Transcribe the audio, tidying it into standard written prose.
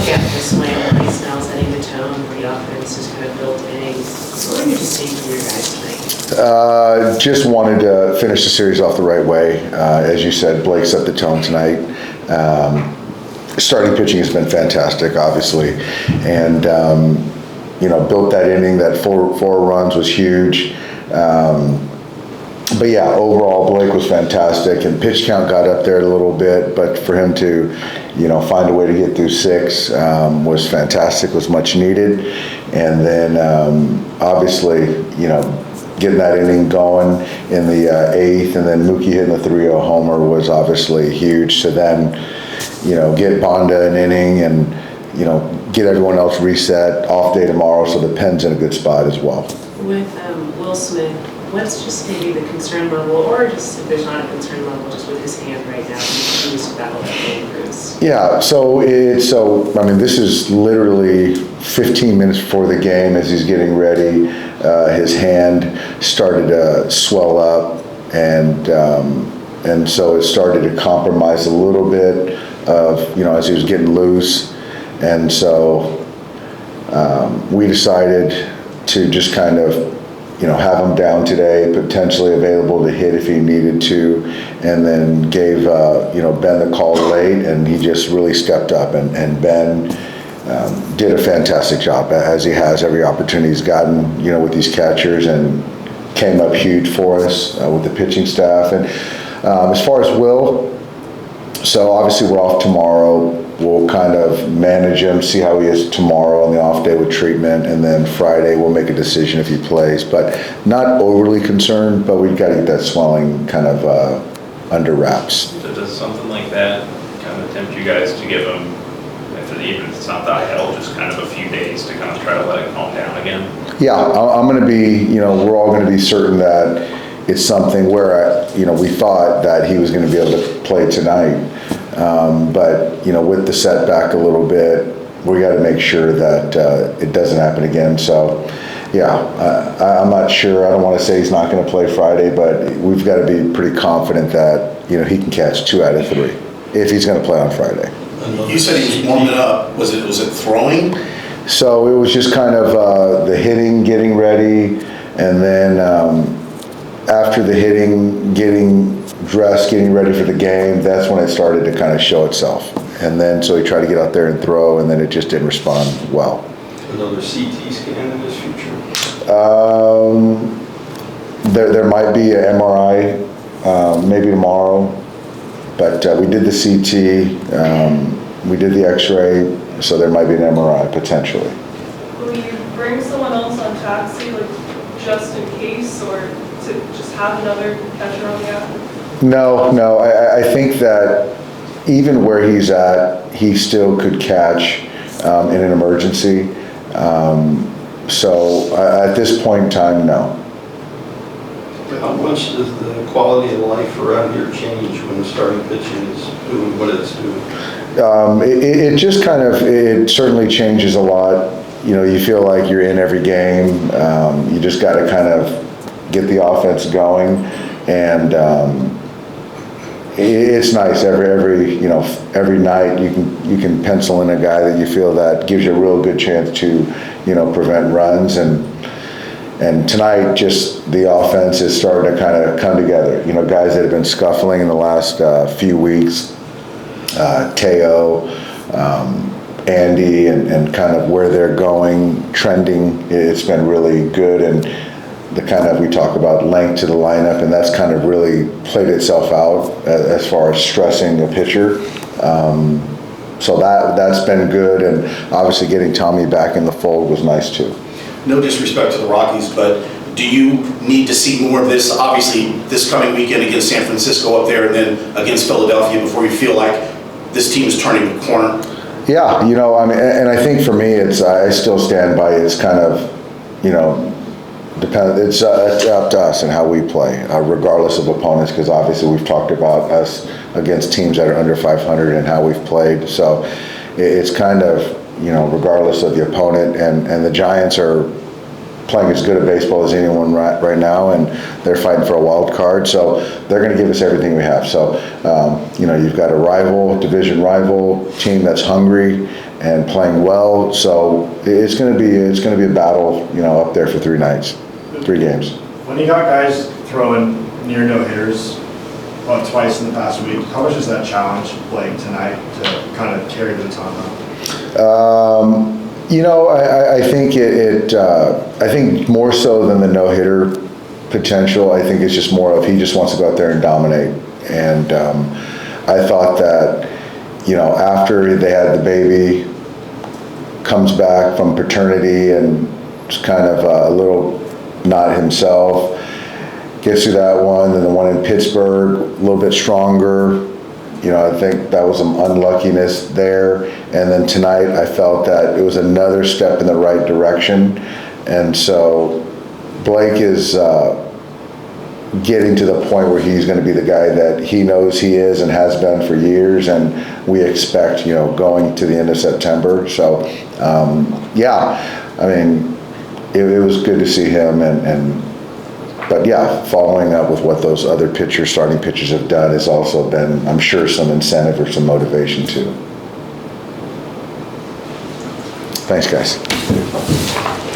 at this way, everybody's now setting the tone, the offense is kind of built in. So what are you just seeing from your guys tonight? Just wanted to finish the series off the right way. As you said, Blake set the tone tonight. Starting pitching has been fantastic, obviously, and built that inning. That four runs was huge. But yeah, overall Blake was fantastic, and pitch count got up there a little bit. But for him to, find a way to get through 6 was fantastic. Was much needed, and then obviously, getting that inning going in the 8th, and then Mookie hitting the 3-0 homer was obviously huge. So then, get Bonda an inning and, get everyone else reset, off day tomorrow, so the pen's in a good spot as well. With Will Smith, what's just maybe the concern level, or just if there's not a concern level, just with his hand right now, he continues to battle that pain, Bruce? Yeah, this is literally 15 minutes before the game as he's getting ready. His hand started to swell up, and so it started to compromise a little bit of, as he was getting loose. And so we decided to just kind of, have him down today, potentially available to hit if he needed to, and then gave, Ben the call late, and he just really stepped up, and Ben did a fantastic job, as he has every opportunity he's gotten, with these catchers, and came up huge for us with the pitching staff. And as far as Will, so obviously we're off tomorrow. We'll kind of manage him, see how he is tomorrow on the off day with treatment, and then Friday we'll make a decision if he plays. But not overly concerned, but we've got to get that swelling kind of under wraps. So does something like that kind of tempt you guys to give him, even if it's not the IL, just kind of a few days to kind of try to let it calm down again? Yeah, I'm going to be, we're all going to be certain that it's something where, we thought that he was going to be able to play tonight. But, with the setback a little bit, we got to make sure that it doesn't happen again. So, yeah, I'm not sure. I don't want to say he's not going to play Friday, but we've got to be pretty confident that, he can catch 2 out of 3 if he's going to play on Friday. You said he was warming up. Was it throwing? So it was just kind of the hitting, getting ready, and then after the hitting, getting dressed, getting ready for the game, that's when it started to kind of show itself. And then so he tried to get out there and throw, and then it just didn't respond well. Another CT scan in his future? There might be an MRI maybe tomorrow, but we did the CT, we did the X-ray, so there might be an MRI potentially. Will you bring someone else on taxi, just in case, or to just have another catcher on the app? No, I think that even where he's at, he still could catch in an emergency. So at this point in time, no. How much does the quality of life around here change when the starting pitching is doing what it's doing? It just kind of, it certainly changes a lot. You feel like you're in every game. You just got to kind of get the offense going, and it's nice every night you can pencil in a guy that you feel that gives you a real good chance to prevent runs, and tonight just the offense is starting to kind of come together. Guys that have been scuffling in the last few weeks, Teo, Andy, and kind of where they're going, trending, it's been really good. And the kind of, we talk about length to the lineup, and that's kind of really played itself out as far as stressing the pitcher. So that's been good, and obviously getting Tommy back in the fold was nice too. No disrespect to the Rockies, but do you need to see more of this, obviously, this coming weekend against San Francisco up there and then against Philadelphia before you feel like this team is turning the corner? Yeah, and I think for me, I still stand by it's kind of, it's up to us and how we play, regardless of opponents, because obviously we've talked about us against teams that are under 500 and how we've played. So it's kind of, regardless of the opponent, and the Giants are playing as good a baseball as anyone right now, and they're fighting for a wild card, so they're going to give us everything we have. So, you've got a division rival team that's hungry and playing well, so it's going to be a battle, up there for 3 nights, 3 games. When you got guys throwing near no-hitters about twice in the past week, how much does that challenge Blake tonight to kind of carry the baton up? I think I think more so than the no-hitter potential, I think it's just more of he just wants to go out there and dominate. And I thought that, after they had the baby, comes back from paternity and is kind of a little not himself, gets through that one, and the one in Pittsburgh, a little bit stronger. I think that was some unluckiness there. And then tonight, I felt that it was another step in the right direction. And so Blake is getting to the point where he's going to be the guy that he knows he is and has been for years. And we expect, going to the end of September. So, it was good to see him. But yeah, following up with what those other starting pitchers have done has also been, I'm sure, some incentive or some motivation too. Thanks, guys.